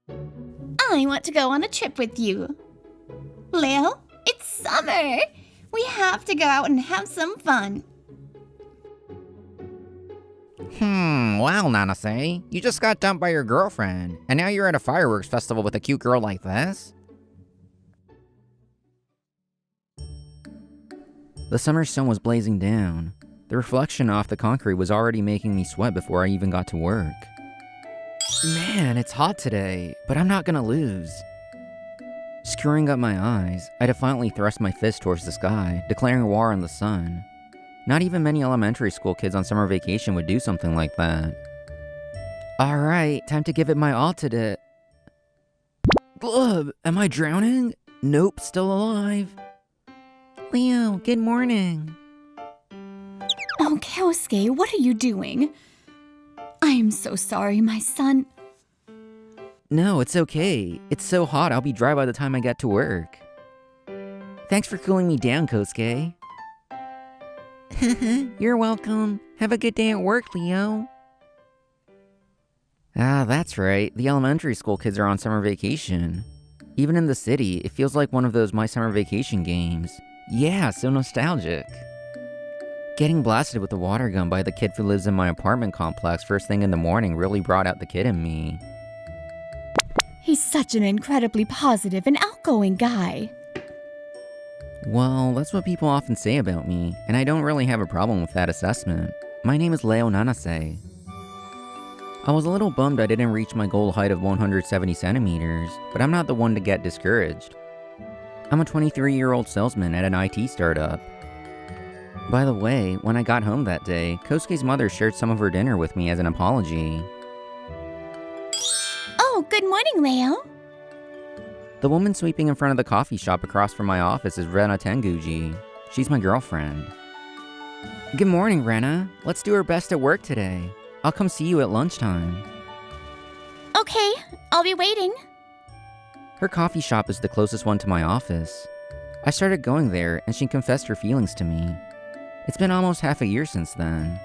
I want to go on a trip with you. Leo, it's summer! We have to go out and have some fun. Well, Nanase, you just got dumped by your girlfriend, and now you're at a fireworks festival with a cute girl like this? The summer sun was blazing down. The reflection off the concrete was already making me sweat before I even got to work. Man, it's hot today, but I'm not gonna lose. Screwing up my eyes, I defiantly thrust my fist towards the sky, declaring war on the sun. Not even many elementary school kids on summer vacation would do something like that. Alright, time to give it my all today. Glub, am I drowning? Nope, still alive. Leo, good morning. Oh, Kosuke, what are you doing? I am so sorry, my son. No, it's okay. It's so hot, I'll be dry by the time I get to work. Thanks for cooling me down, Kosuke. You're welcome. Have a good day at work, Leo. Ah, that's right. The elementary school kids are on summer vacation. Even in the city, it feels like one of those My Summer Vacation games. Yeah, so nostalgic. Getting blasted with a water gun by the kid who lives in my apartment complex first thing in the morning really brought out the kid in me. He's such an incredibly positive and outgoing guy. Well, that's what people often say about me, and I don't really have a problem with that assessment. My name is Leo Nanase. I was a little bummed I didn't reach my goal height of 170 centimeters, but I'm not the one to get discouraged. I'm a 23-year-old salesman at an IT startup. By the way, when I got home that day, Kosuke's mother shared some of her dinner with me as an apology. Oh, good morning, Leo. The woman sweeping in front of the coffee shop across from my office is Rena Tenguji. She's my girlfriend. Good morning, Rena. Let's do our best at work today. I'll come see you at lunchtime. Okay, I'll be waiting. Her coffee shop is the closest one to my office. I started going there, and she confessed her feelings to me. It's been almost half a year since then.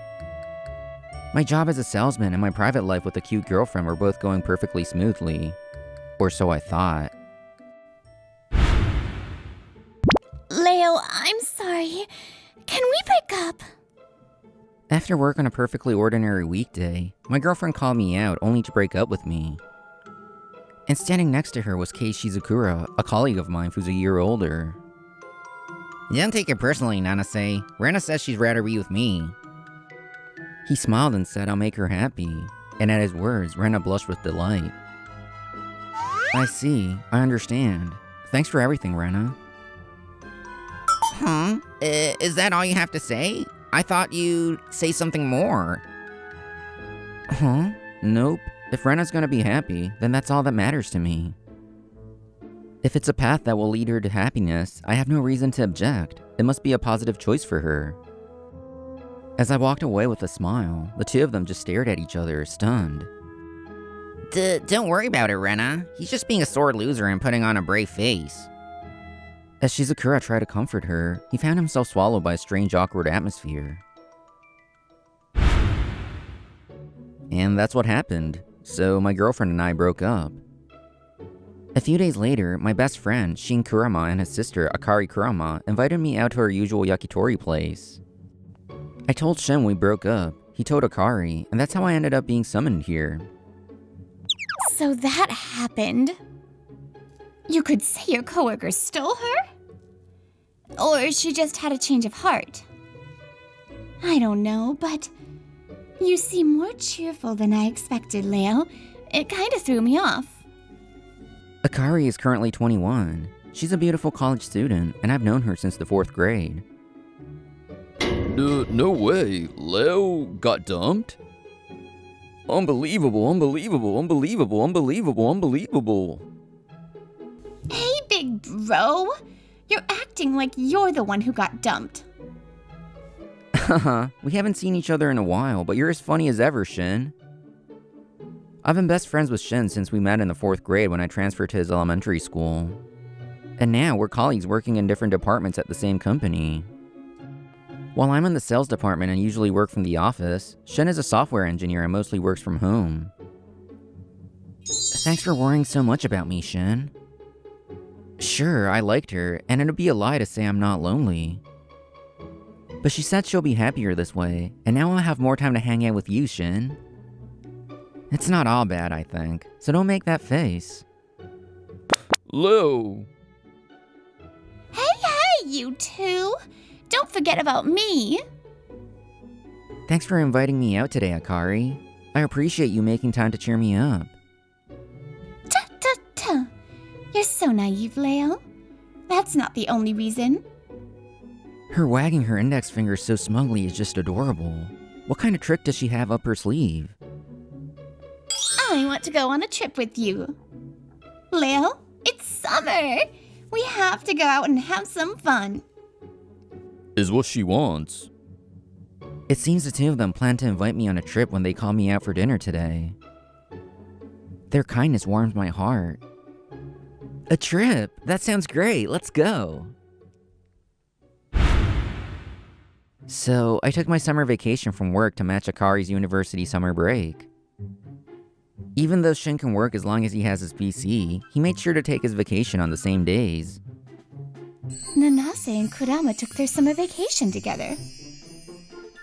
My job as a salesman and my private life with a cute girlfriend were both going perfectly smoothly. Or so I thought. Leo, I'm sorry. Can we break up? After work on a perfectly ordinary weekday, my girlfriend called me out only to break up with me. And standing next to her was Kei Shizukura, a colleague of mine who's a year older. Don't take it personally, Nanase. Rena says she'd rather be with me. He smiled and said I'll make her happy, and at his words, Rena blushed with delight. I see, I understand. Thanks for everything, Rena. Huh? Is that all you have to say? I thought you'd say something more. Huh? Nope. If Rena's gonna be happy, then that's all that matters to me. If it's a path that will lead her to happiness, I have no reason to object. It must be a positive choice for her. As I walked away with a smile, the two of them just stared at each other, stunned. Don't worry about it, Rena. He's just being a sore loser and putting on a brave face. As Shizukura tried to comfort her, he found himself swallowed by a strange, awkward atmosphere. And that's what happened. So my girlfriend and I broke up. A few days later, my best friend, Shin Kurama, and his sister, Akari Kurama, invited me out to our usual yakitori place. I told Shin we broke up, he told Akari, and that's how I ended up being summoned here. So that happened. You could say your coworker stole her? Or she just had a change of heart. I don't know, but you seem more cheerful than I expected, Leo. It kinda threw me off. Akari is currently 21. She's a beautiful college student, and I've known her since the 4th grade. No way. Leo got dumped? Unbelievable, unbelievable, unbelievable, unbelievable, unbelievable. Hey, big bro. You're acting like you're the one who got dumped. Haha, we haven't seen each other in a while, but you're as funny as ever, Shin. I've been best friends with Shin since we met in the 4th grade when I transferred to his elementary school. And now we're colleagues working in different departments at the same company. While I'm in the sales department and usually work from the office, Shin is a software engineer and mostly works from home. Thanks for worrying so much about me, Shin. Sure, I liked her, and it'd be a lie to say I'm not lonely. But she said she'll be happier this way, and now I'll have more time to hang out with you, Shin. It's not all bad, I think, so don't make that face. Leo! Hey, you two! Don't forget about me! Thanks for inviting me out today, Akari. I appreciate you making time to cheer me up. Ta-ta-ta! You're so naive, Leo. That's not the only reason. Her wagging her index finger so smugly is just adorable. What kind of trick does she have up her sleeve? I want to go on a trip with you. Leo, it's summer! We have to go out and have some fun. Is what she wants. It seems the two of them plan to invite me on a trip when they call me out for dinner today. Their kindness warms my heart. A trip? That sounds great. Let's go. So, I took my summer vacation from work to match Akari's university summer break. Even though Shin can work as long as he has his PC, he made sure to take his vacation on the same days. Nanase and Kurama took their summer vacation together.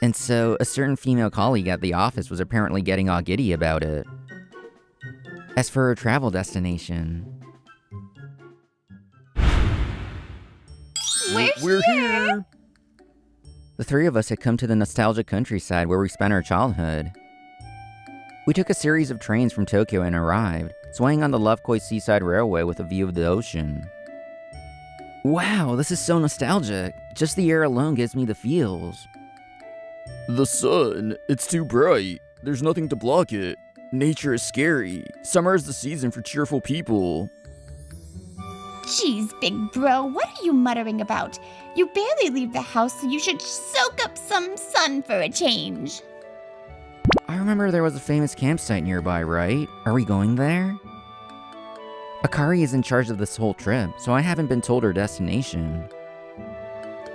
And so, a certain female colleague at the office was apparently getting all giddy about it. As for her travel destination... We're here! The three of us had come to the nostalgic countryside where we spent our childhood. We took a series of trains from Tokyo and arrived, swaying on the Lovekoi Seaside Railway with a view of the ocean. Wow, this is so nostalgic. Just the air alone gives me the feels. The sun, it's too bright. There's nothing to block it. Nature is scary. Summer is the season for cheerful people. Jeez, big bro, what are you muttering about? You barely leave the house, so you should soak up some sun for a change. I remember there was a famous campsite nearby, right? Are we going there? Akari is in charge of this whole trip, so I haven't been told her destination.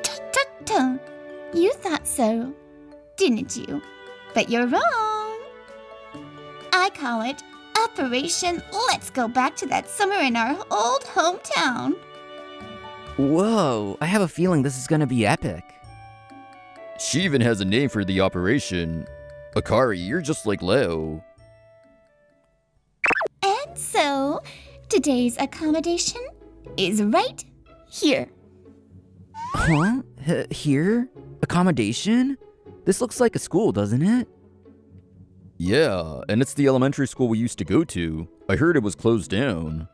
Tut-tut-tut. You thought so, didn't you? But you're wrong. I call it Operation Let's Go Back to That Summer in Our Old Hometown. Whoa, I have a feeling this is gonna be epic. She even has a name for the operation. Akari, you're just like Leo. And so, today's accommodation is right here. Huh? Here? Accommodation? This looks like a school, doesn't it? Yeah, and it's the elementary school we used to go to. I heard it was closed down.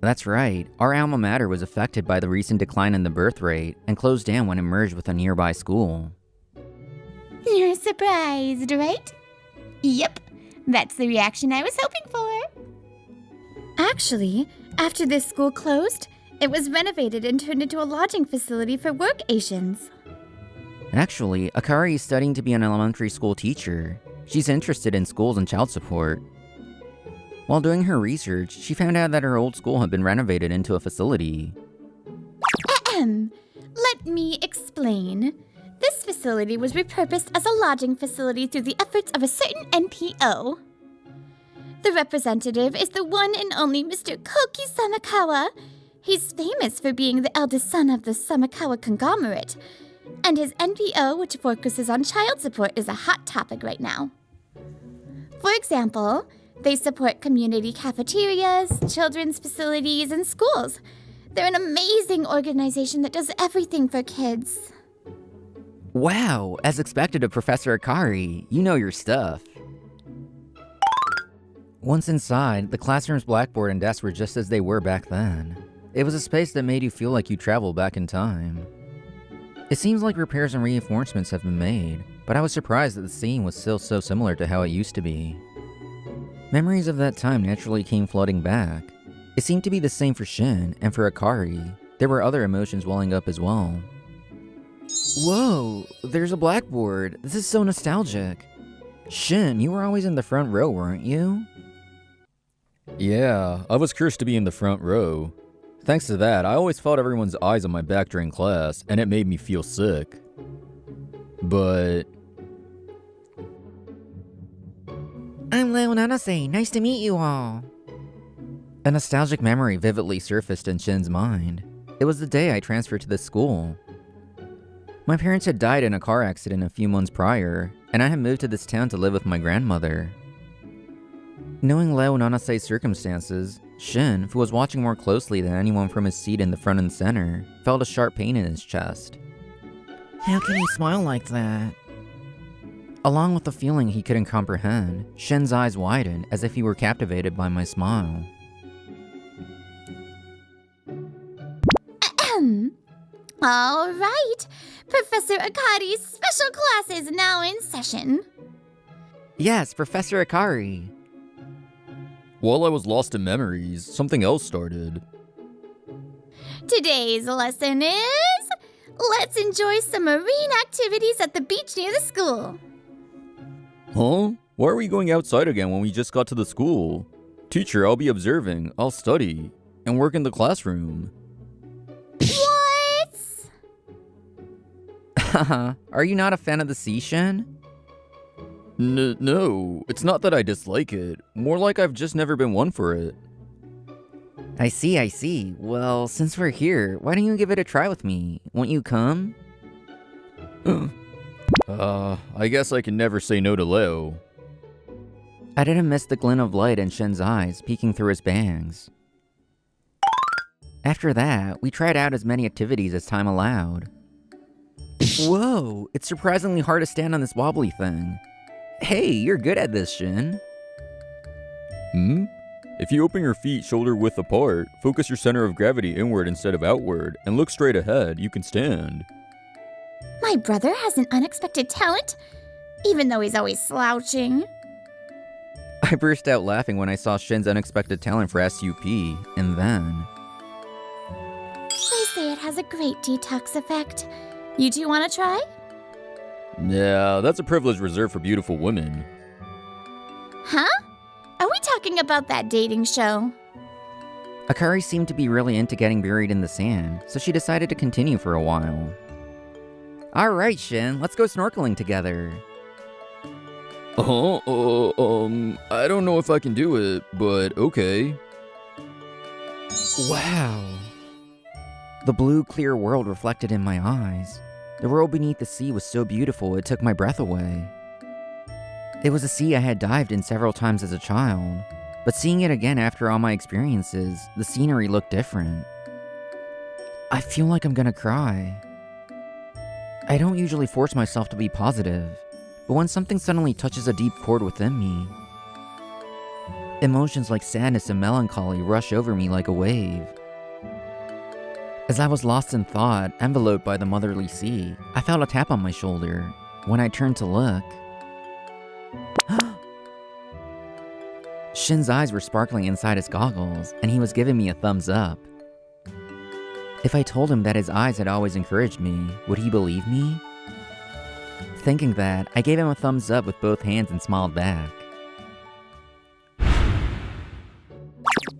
That's right. Our alma mater was affected by the recent decline in the birth rate and closed down when it merged with a nearby school. You're surprised, right? Yep, that's the reaction I was hoping for. Actually, after this school closed, it was renovated and turned into a lodging facility for work Asians. Actually, Akari is studying to be an elementary school teacher. She's interested in schools and child support. While doing her research, she found out that her old school had been renovated into a facility. Let me explain. This facility was repurposed as a lodging facility through the efforts of a certain NPO. The representative is the one and only Mr. Koki Samakawa. He's famous for being the eldest son of the Samakawa conglomerate, and his NPO, which focuses on child support, is a hot topic right now. For example, they support community cafeterias, children's facilities, and schools. They're an amazing organization that does everything for kids. Wow, as expected of Professor Akari, you know your stuff. Once inside, the classroom's blackboard and desks were just as they were back then. It was a space that made you feel like you traveled back in time. It seems like repairs and reinforcements have been made, but I was surprised that the scene was still so similar to how it used to be. Memories of that time naturally came flooding back. It seemed to be the same for Shin, and for Akari, there were other emotions welling up as well. Whoa, there's a blackboard. This is so nostalgic. Shin, you were always in the front row, weren't you? Yeah, I was cursed to be in the front row. Thanks to that, I always felt everyone's eyes on my back during class, and it made me feel sick. But... I'm Hello, Nanase. Nice to meet you all. A nostalgic memory vividly surfaced in Shin's mind. It was the day I transferred to this school. My parents had died in a car accident a few months prior, and I had moved to this town to live with my grandmother. Knowing Leo Nanase's circumstances, Shin, who was watching more closely than anyone from his seat in the front and center, felt a sharp pain in his chest. How can you smile like that? Along with the feeling he couldn't comprehend, Shin's eyes widened as if he were captivated by my smile. All right, Professor Akari's special class is now in session. Yes, Professor Akari. While I was lost in memories, something else started. Today's lesson is, let's enjoy some marine activities at the beach near the school. Huh? Why are we going outside again when we just got to the school? Teacher, I'll be observing, I'll study, and work in the classroom. What? Haha, are you not a fan of the sea, Shin? No, it's not that I dislike it. More like I've just never been one for it. I see. Well, since we're here, why don't you give it a try with me? Won't you come? I guess I can never say no to Leo. I didn't miss the glint of light in Shin's eyes peeking through his bangs. After that, we tried out as many activities as time allowed. Whoa, it's surprisingly hard to stand on this wobbly thing. Hey, you're good at this, Shin. If you open your feet shoulder width apart, focus your center of gravity inward instead of outward, and look straight ahead, you can stand. My brother has an unexpected talent, even though he's always slouching. I burst out laughing when I saw Shin's unexpected talent for SUP, and then... They say it has a great detox effect. You two want to try? Yeah, that's a privilege reserved for beautiful women. Huh? Are we talking about that dating show? Akari seemed to be really into getting buried in the sand, so she decided to continue for a while. Alright, Shin, let's go snorkeling together. I don't know if I can do it, but okay. Wow. The blue, clear world reflected in my eyes. The world beneath the sea was so beautiful it took my breath away. It was a sea I had dived in several times as a child, but seeing it again after all my experiences, the scenery looked different. I feel like I'm gonna cry. I don't usually force myself to be positive, but when something suddenly touches a deep chord within me, emotions like sadness and melancholy rush over me like a wave. As I was lost in thought, enveloped by the motherly sea, I felt a tap on my shoulder. When I turned to look, Shin's eyes were sparkling inside his goggles, and he was giving me a thumbs up. If I told him that his eyes had always encouraged me, would he believe me? Thinking that, I gave him a thumbs up with both hands and smiled back.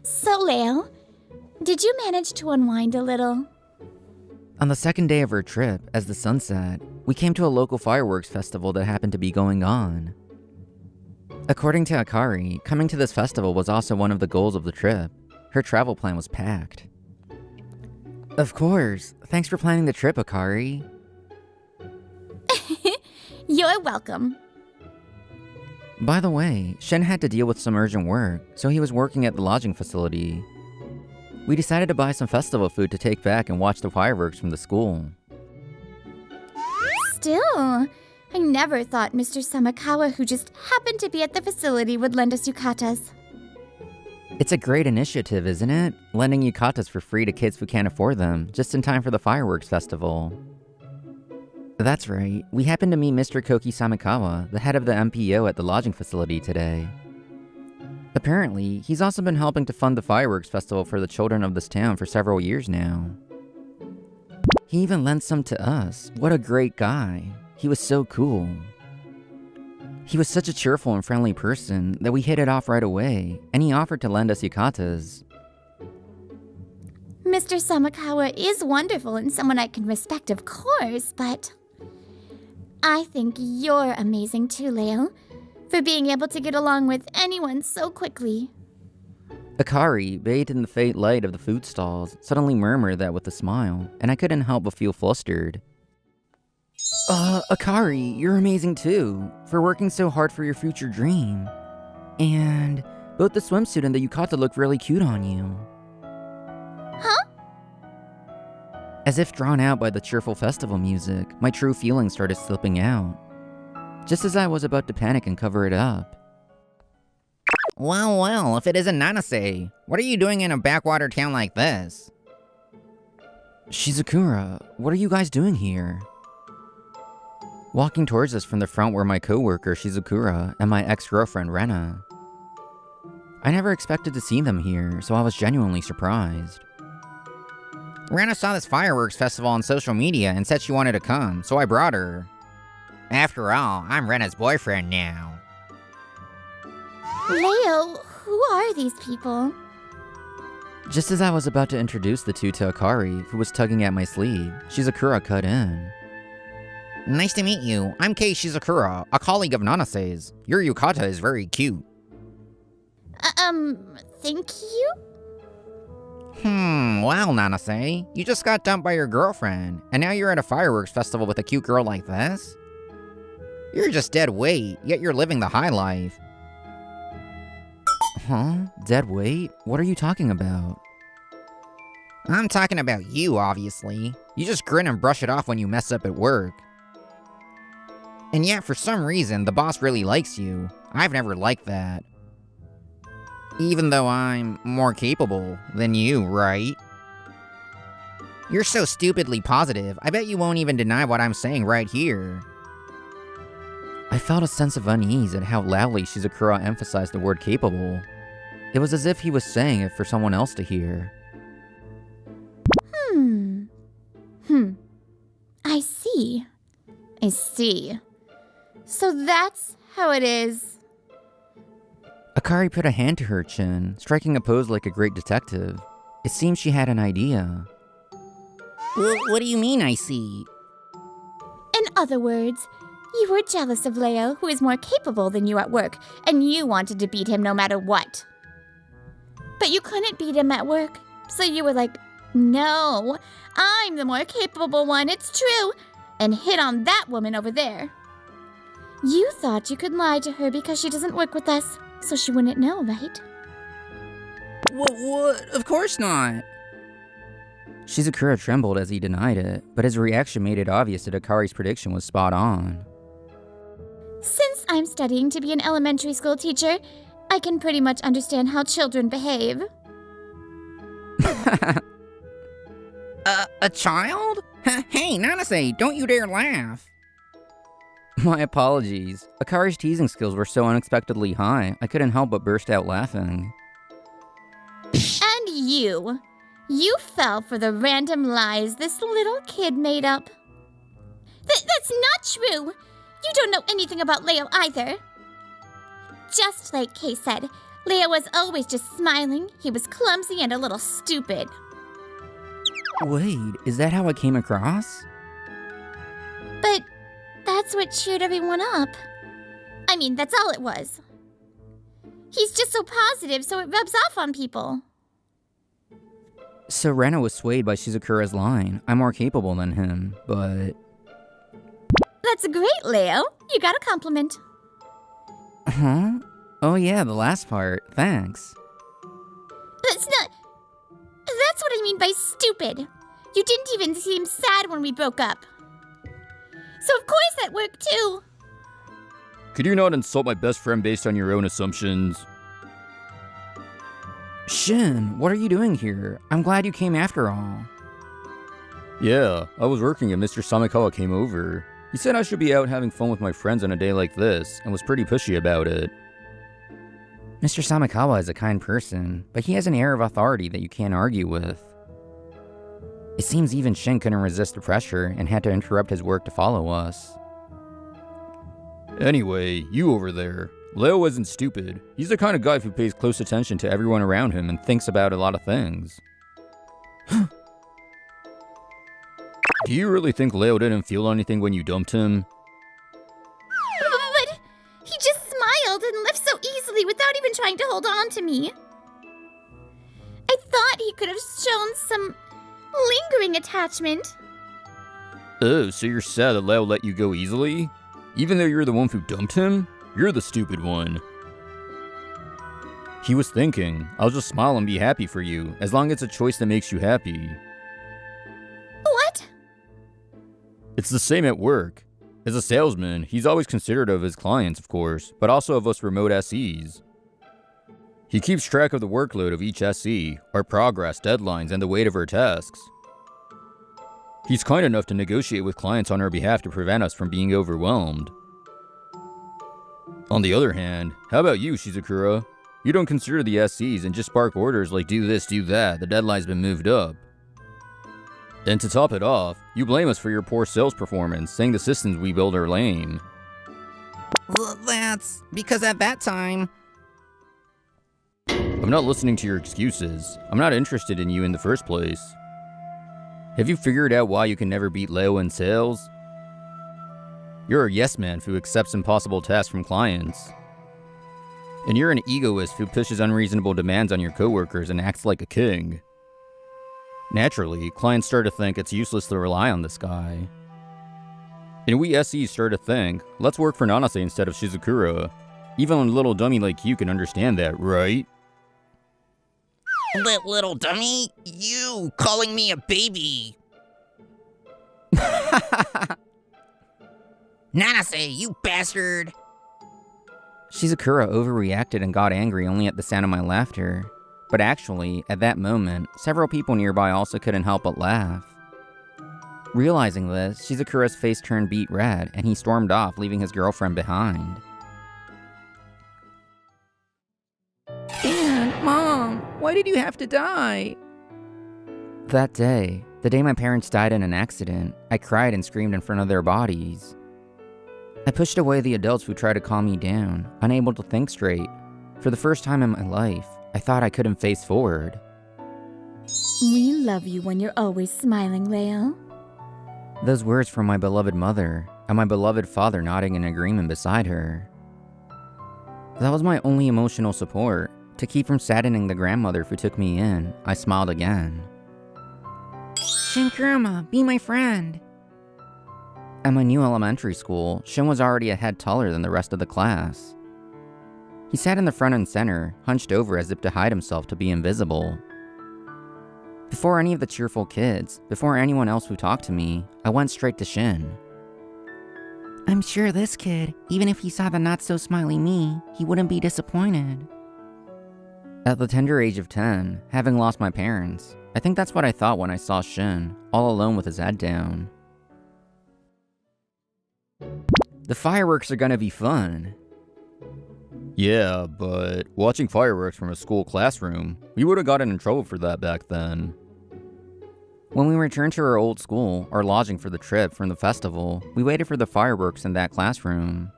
So, Leo, did you manage to unwind a little? On the second day of our trip, as the sun set, we came to a local fireworks festival that happened to be going on. According to Akari, coming to this festival was also one of the goals of the trip. Her travel plan was packed. Of course. Thanks for planning the trip, Akari. You're welcome. By the way, Shin had to deal with some urgent work, so he was working at the lodging facility. We decided to buy some festival food to take back and watch the fireworks from the school. Still, I never thought Mr. Samakawa, who just happened to be at the facility, would lend us yukatas. It's a great initiative, isn't it? Lending yukatas for free to kids who can't afford them, just in time for the fireworks festival. That's right, we happened to meet Mr. Koki Samakawa, the head of the MPO at the lodging facility today. Apparently, he's also been helping to fund the fireworks festival for the children of this town for several years now. He even lent some to us. What a great guy. He was so cool. He was such a cheerful and friendly person that we hit it off right away, and he offered to lend us yukatas. Mr. Samakawa is wonderful and someone I can respect, of course, but I think you're amazing too, Leo. for being able to get along with anyone so quickly. Akari, bathed in the faint light of the food stalls, suddenly murmured that with a smile, and I couldn't help but feel flustered. Akari, you're amazing too, for working so hard for your future dream. And both the swimsuit and the yukata look really cute on you. Huh? As if drawn out by the cheerful festival music, my true feelings started slipping out. Just as I was about to panic and cover it up. Well, if it isn't Nanase, what are you doing in a backwater town like this? Shizukura, what are you guys doing here? Walking towards us from the front were my coworker Shizukura and my ex-girlfriend Rena. I never expected to see them here, so I was genuinely surprised. Rena saw this fireworks festival on social media and said she wanted to come, so I brought her. After all, I'm Rena's boyfriend now. Leo, who are these people? Just as I was about to introduce the two to Akari, who was tugging at my sleeve, Shizukura cut in. Nice to meet you. I'm Kei Shizukura, a colleague of Nanase's. Your yukata is very cute. Thank you? Well, Nanase, you just got dumped by your girlfriend, and now you're at a fireworks festival with a cute girl like this? You're just dead weight, yet you're living the high life. Huh? Dead weight? What are you talking about? I'm talking about you, obviously. You just grin and brush it off when you mess up at work. And yet, for some reason, the boss really likes you. I've never liked that. Even though I'm more capable than you, right? You're so stupidly positive, I bet you won't even deny what I'm saying right here. I felt a sense of unease at how loudly Shizukura emphasized the word capable. It was as if he was saying it for someone else to hear. I see. So that's how it is. Akari put a hand to her chin, striking a pose like a great detective. It seemed she had an idea. What do you mean, I see? In other words, you were jealous of Leo, who is more capable than you at work, and you wanted to beat him no matter what. But you couldn't beat him at work, so you were like, no, I'm the more capable one, it's true, and hit on that woman over there. You thought you could lie to her because she doesn't work with us, so she wouldn't know, right? What? Of course not. Shizukura trembled as he denied it, but his reaction made it obvious that Akari's prediction was spot on. Since I'm studying to be an elementary school teacher, I can pretty much understand how children behave. A child? Hey, Nanase, don't you dare laugh. My apologies. Akari's teasing skills were so unexpectedly high, I couldn't help but burst out laughing. And you fell for the random lies this little kid made up. That's not true. You don't know anything about Leo either. Just like Kay said, Leo was always just smiling. He was clumsy and a little stupid. Wait, is that how I came across? But that's what cheered everyone up. I mean, that's all it was. He's just so positive, so it rubs off on people. So Rena was swayed by Shizukura's line. I'm more capable than him, but... That's great, Leo. You got a compliment. Huh? Oh yeah, the last part. Thanks. That's what I mean by stupid. You didn't even seem sad when we broke up. So of course that worked too. Could you not insult my best friend based on your own assumptions? Shin, what are you doing here? I'm glad you came after all. Yeah, I was working and Mr. Samikawa came over. He said I should be out having fun with my friends on a day like this, and was pretty pushy about it. Mr. Samikawa is a kind person, but he has an air of authority that you can't argue with. It seems even Shin couldn't resist the pressure and had to interrupt his work to follow us. Anyway, you over there. Leo isn't stupid. He's the kind of guy who pays close attention to everyone around him and thinks about a lot of things. Do you really think Leo didn't feel anything when you dumped him? But he just quickly without even trying to hold on to me. I thought he could have shown some lingering attachment. Oh, so you're sad that Leo let you go easily? Even though you're the one who dumped him? You're the stupid one. He was thinking, I'll just smile and be happy for you, as long as it's a choice that makes you happy. What? It's the same at work. As a salesman, he's always considerate of his clients, of course, but also of us remote SEs. He keeps track of the workload of each SE, our progress, deadlines, and the weight of our tasks. He's kind enough to negotiate with clients on our behalf to prevent us from being overwhelmed. On the other hand, how about you, Shizukura? You don't consider the SEs and just spark orders like do this, do that, the deadline's been moved up. And to top it off, you blame us for your poor sales performance, saying the systems we build are lame. That's because at that time... I'm not listening to your excuses. I'm not interested in you in the first place. Have you figured out why you can never beat Leo in sales? You're a yes man who accepts impossible tasks from clients. And you're an egoist who pushes unreasonable demands on your coworkers and acts like a king. Naturally, clients start to think it's useless to rely on this guy. And we SEs start to think, let's work for Nanase instead of Shizukura. Even a little dummy like you can understand that, right? Little dummy? You calling me a baby? Nanase, you bastard! Shizukura overreacted and got angry only at the sound of my laughter. But actually, at that moment, several people nearby also couldn't help but laugh. Realizing this, Shizukura's face turned beet red, and he stormed off, leaving his girlfriend behind. Dad, Mom, why did you have to die? That day, the day my parents died in an accident, I cried and screamed in front of their bodies. I pushed away the adults who tried to calm me down, unable to think straight. For the first time in my life, I thought I couldn't face forward. We love you when you're always smiling, Leo. Those words from my beloved mother, and my beloved father nodding in agreement beside her. That was my only emotional support. To keep from saddening the grandmother who took me in, I smiled again. Shinkurama, be my friend. At my new elementary school, Shin was already a head taller than the rest of the class. He sat in the front and center, hunched over as if to hide himself to be invisible. Before any of the cheerful kids, before anyone else who talked to me, I went straight to Shin. I'm sure this kid, even if he saw the not-so-smiley me, he wouldn't be disappointed. At the tender age of 10, having lost my parents, I think that's what I thought when I saw Shin, all alone with his head down. The fireworks are gonna be fun. Yeah, but watching fireworks from a school classroom, we would have gotten in trouble for that back then. When we returned to our old school, our lodging for the trip from the festival, we waited for the fireworks in that classroom.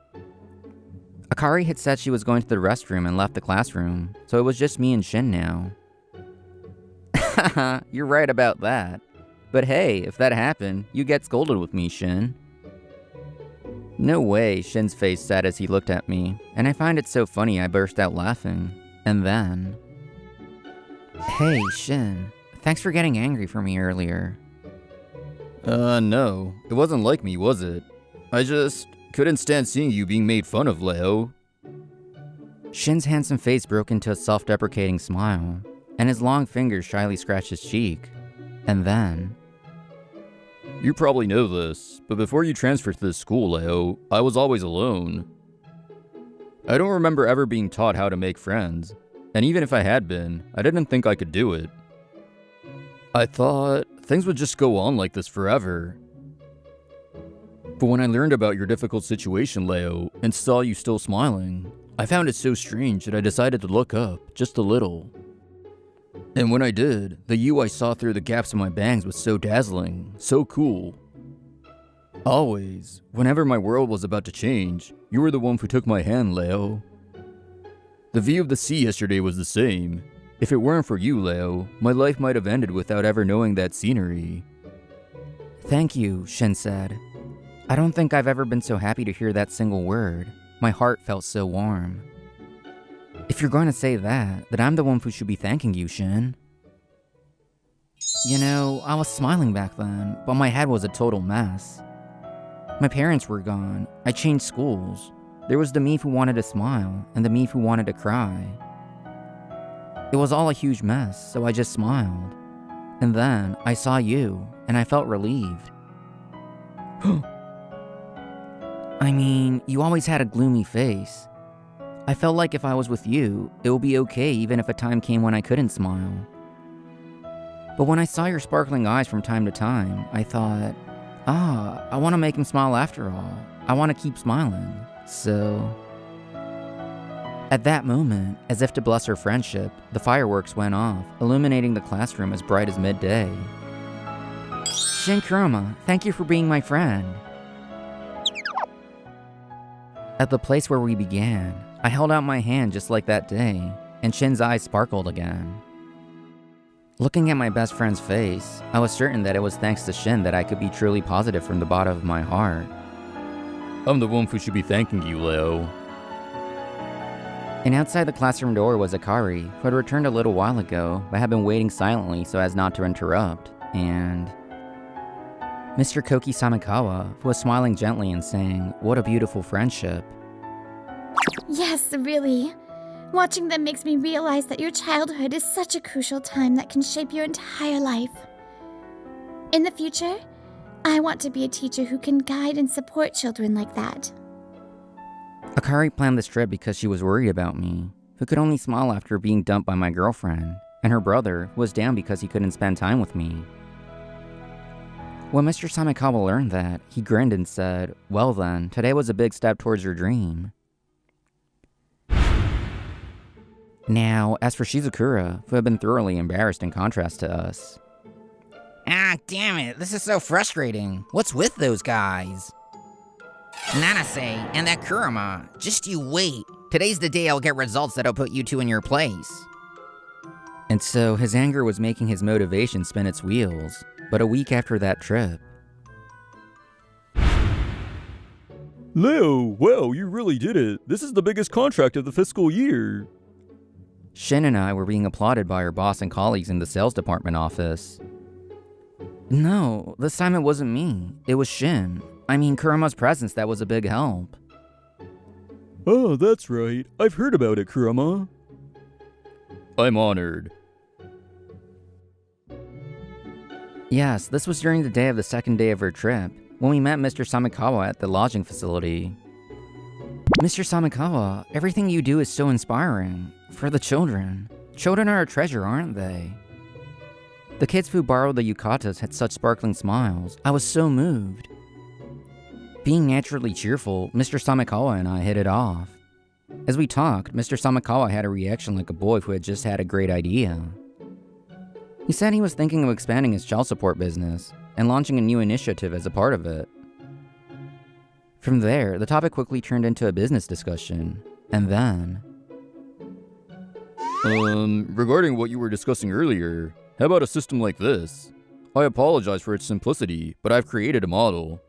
Akari had said she was going to the restroom and left the classroom, so it was just me and Shin now. Haha, you're right about that. But hey, if that happened, you get scolded with me, Shin. No way, Shin's face said as he looked at me, and I find it so funny I burst out laughing. And then... Hey, Shin. Thanks for getting angry for me earlier. No. It wasn't like me, was it? I just couldn't stand seeing you being made fun of, Leo. Shin's handsome face broke into a self-deprecating smile, and his long fingers shyly scratched his cheek. And then... You probably know this, but before you transferred to this school, Leo, I was always alone. I don't remember ever being taught how to make friends, and even if I had been, I didn't think I could do it. I thought things would just go on like this forever. But when I learned about your difficult situation, Leo, and saw you still smiling, I found it so strange that I decided to look up, just a little. And when I did, the you I saw through the gaps in my bangs was so dazzling, so cool. Always, whenever my world was about to change, you were the one who took my hand, Leo. The view of the sea yesterday was the same. If it weren't for you, Leo, my life might have ended without ever knowing that scenery. Thank you, Shin said. I don't think I've ever been so happy to hear that single word. My heart felt so warm. If you're going to say that, then I'm the one who should be thanking you, Shin. You know, I was smiling back then, but my head was a total mess. My parents were gone. I changed schools. There was the me who wanted to smile, and the me who wanted to cry. It was all a huge mess, so I just smiled. And then, I saw you, and I felt relieved. I mean, you always had a gloomy face. I felt like if I was with you, it would be okay even if a time came when I couldn't smile. But when I saw your sparkling eyes from time to time, I thought, I want to make him smile after all. I want to keep smiling. So... At that moment, as if to bless our friendship, the fireworks went off, illuminating the classroom as bright as midday. Shin Kurama, thank you for being my friend. At the place where we began, I held out my hand just like that day, and Shin's eyes sparkled again. Looking at my best friend's face, I was certain that it was thanks to Shin that I could be truly positive from the bottom of my heart. I'm the one who should be thanking you, Leo. And outside the classroom door was Akari, who had returned a little while ago, but had been waiting silently so as not to interrupt, and... Mr. Koki Samikawa, who was smiling gently and saying, "What a beautiful friendship." Yes, really. Watching them makes me realize that your childhood is such a crucial time that can shape your entire life. In the future, I want to be a teacher who can guide and support children like that. Akari planned this trip because she was worried about me, who could only smile after being dumped by my girlfriend, and her brother, who was down because he couldn't spend time with me. When Mr. Samikawa learned that, he grinned and said, "Well then, today was a big step towards your dream." Now, as for Shizukura, who had been thoroughly embarrassed in contrast to us. Ah, damn it, this is so frustrating. What's with those guys? Nanase and that Kurama, just you wait. Today's the day I'll get results that'll put you two in your place. And so his anger was making his motivation spin its wheels. But a week after that trip... Leo, wow, you really did it. This is the biggest contract of the fiscal year. Shin and I were being applauded by our boss and colleagues in the sales department office. No, this time it wasn't me. It was Shin. I mean, Kurama's presence that was a big help. Oh, that's right. I've heard about it, Kurama. I'm honored. Yes, this was during the day of the second day of our trip, when we met Mr. Samikawa at the lodging facility. Mr. Samikawa, everything you do is so inspiring. For the children. Children are a treasure, aren't they? The kids who borrowed the yukatas had such sparkling smiles. I was so moved. Being naturally cheerful, Mr. Samikawa and I hit it off. As we talked, Mr. Samikawa had a reaction like a boy who had just had a great idea. He said he was thinking of expanding his child support business and launching a new initiative as a part of it. From there, the topic quickly turned into a business discussion, and then... Regarding what you were discussing earlier, how about a system like this? I apologize for its simplicity, but I've created a model.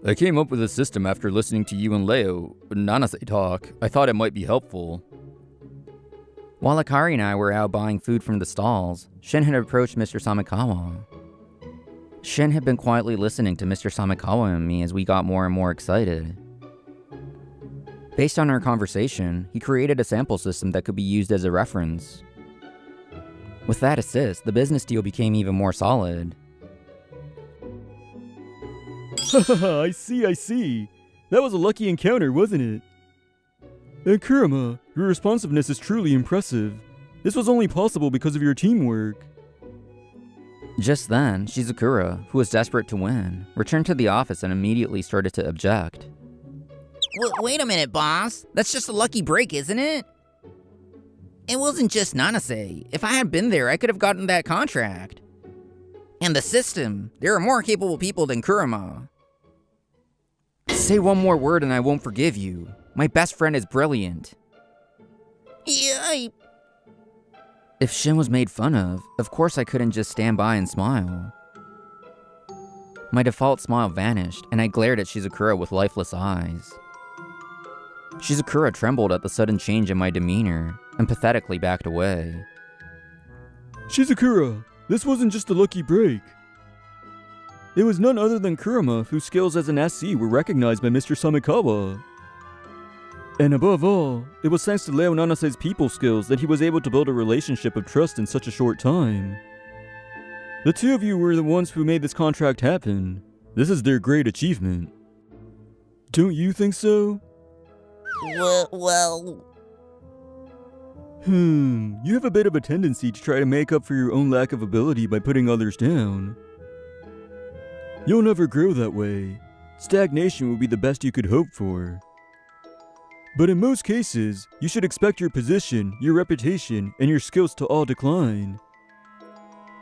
I came up with a system after listening to you and Leo, Nanase talk. I thought it might be helpful. While Akari and I were out buying food from the stalls, Shin had approached Mr. Samikawa. Shin had been quietly listening to Mr. Samikawa and me as we got more and more excited. Based on our conversation, he created a sample system that could be used as a reference. With that assist, the business deal became even more solid. I see. That was a lucky encounter, wasn't it? And Kurama, your responsiveness is truly impressive. This was only possible because of your teamwork. Just then, Shizukura, who was desperate to win, returned to the office and immediately started to object. Wait a minute, boss. That's just a lucky break, isn't it? It wasn't just Nanase. If I had been there, I could have gotten that contract. And the system. There are more capable people than Kurama. Say one more word and I won't forgive you. My best friend is brilliant. Yeah, If Shin was made fun of course I couldn't just stand by and smile. My default smile vanished, and I glared at Shizukura with lifeless eyes. Shizukura trembled at the sudden change in my demeanor and pathetically backed away. Shizukura, this wasn't just a lucky break. It was none other than Kurama, whose skills as an SC were recognized by Mr. Samikawa. And above all, it was thanks to Leo Nanase's people skills that he was able to build a relationship of trust in such a short time. The two of you were the ones who made this contract happen. This is their great achievement. Don't you think so? Well... You have a bit of a tendency to try to make up for your own lack of ability by putting others down. You'll never grow that way. Stagnation would be the best you could hope for. But in most cases, you should expect your position, your reputation, and your skills to all decline.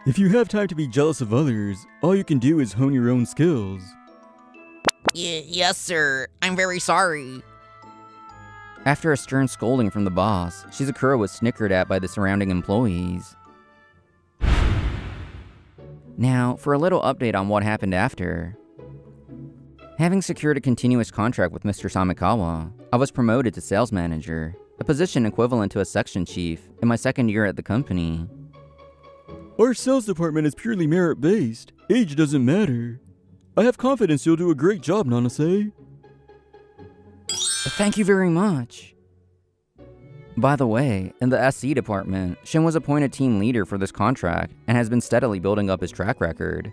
If you have time to be jealous of others, all you can do is hone your own skills. Yes, sir. I'm very sorry. After a stern scolding from the boss, Shizukura was snickered at by the surrounding employees. Now, for a little update on what happened after. Having secured a continuous contract with Mr. Samikawa, I was promoted to sales manager, a position equivalent to a section chief, in my second year at the company. Our sales department is purely merit-based. Age doesn't matter. I have confidence you'll do a great job, Nanase. Thank you very much. By the way, in the SC department, Shin was appointed team leader for this contract and has been steadily building up his track record.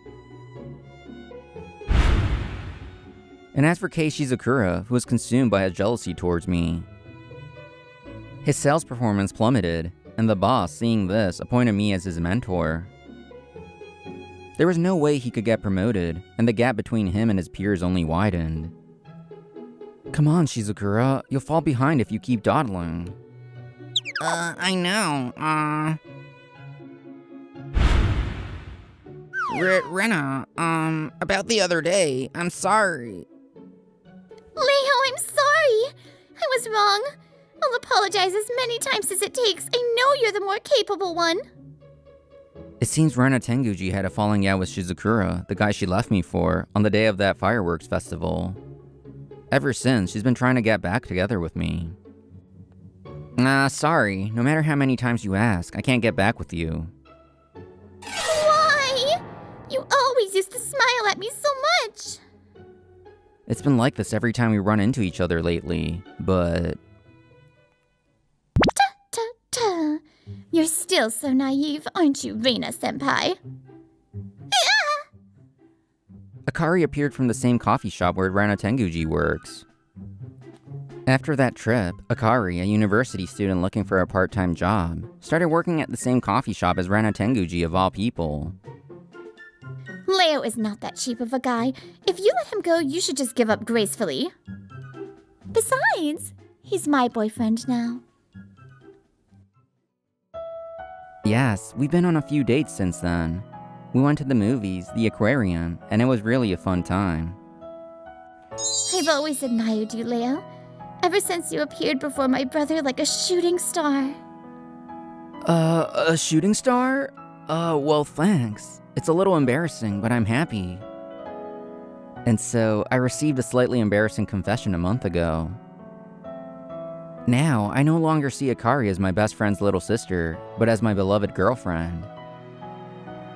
And as for Kei Shizukura, who was consumed by his jealousy towards me, his sales performance plummeted, and the boss, seeing this, appointed me as his mentor. There was no way he could get promoted, and the gap between him and his peers only widened. Come on, Shizukura, you'll fall behind if you keep dawdling. I know, Rena, about the other day, I'm sorry. Leo, I'm sorry. I was wrong. I'll apologize as many times as it takes. I know you're the more capable one. It seems Rena Tenguji had a falling out with Shizukura, the guy she left me for, on the day of that fireworks festival. Ever since, she's been trying to get back together with me. Sorry. No matter how many times you ask, I can't get back with you. Why? You always used to smile at me so much. It's been like this every time we run into each other lately, but... Ta-ta. You're still so naive, aren't you, Reina-senpai? Akari appeared from the same coffee shop where Rana Tenguji works. After that trip, Akari, a university student looking for a part-time job, started working at the same coffee shop as Rana Tenguji of all people. Leo is not that cheap of a guy. If you let him go, you should just give up gracefully. Besides, he's my boyfriend now. Yes, we've been on a few dates since then. We went to the movies, the aquarium, and it was really a fun time. I've always admired you, Leo. Ever since you appeared before my brother like a shooting star. A shooting star? Well, thanks. It's a little embarrassing, but I'm happy. And so, I received a slightly embarrassing confession a month ago. Now, I no longer see Akari as my best friend's little sister, but as my beloved girlfriend.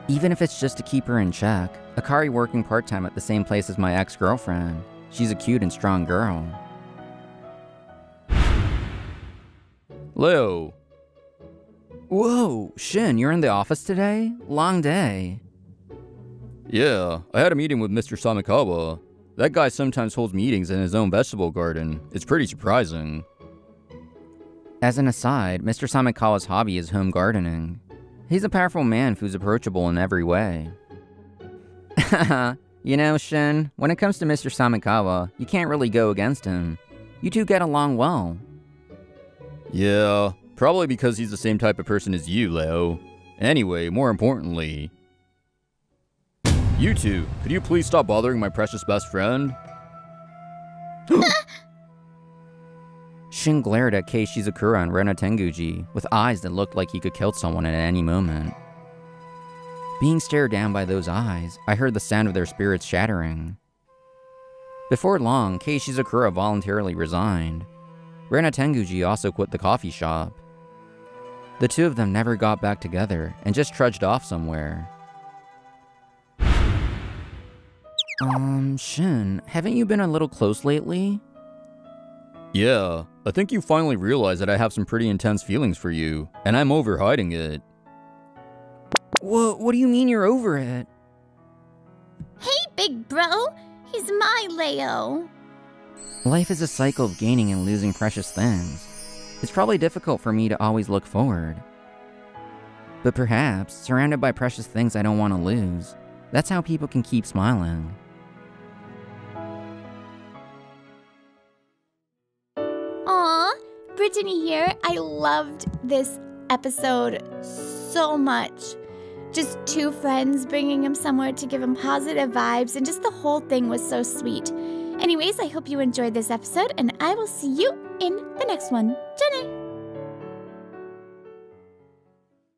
Even if it's just to keep her in check, Akari working part-time at the same place as my ex-girlfriend. She's a cute and strong girl. Leo. Whoa, Shin, you're in the office today? Long day. Yeah, I had a meeting with Mr. Samikawa. That guy sometimes holds meetings in his own vegetable garden. It's pretty surprising. As an aside, Mr. Samikawa's hobby is home gardening. He's a powerful man who's approachable in every way. You know, Shin, when it comes to Mr. Samikawa, you can't really go against him. You two get along well. Yeah, probably because he's the same type of person as you, Leo. Anyway, more importantly... You two, could you please stop bothering my precious best friend? Shin glared at Kei Shizukura and Rena Tenguji with eyes that looked like he could kill someone at any moment. Being stared down by those eyes, I heard the sound of their spirits shattering. Before long, Kei Shizukura voluntarily resigned. Ren and Tenguji also quit the coffee shop. The two of them never got back together and just trudged off somewhere. Shin, haven't you been a little close lately? Yeah, I think you finally realized that I have some pretty intense feelings for you, and I'm over hiding it. What do you mean you're over it? Hey, big bro! He's my Leo. Life is a cycle of gaining and losing precious things. It's probably difficult for me to always look forward. But perhaps, surrounded by precious things I don't want to lose, that's how people can keep smiling. Aw, Brittany here. I loved this episode so much. Just two friends bringing him somewhere to give him positive vibes, and just the whole thing was so sweet. Anyways, I hope you enjoyed this episode, and I will see you in the next one. Jenny!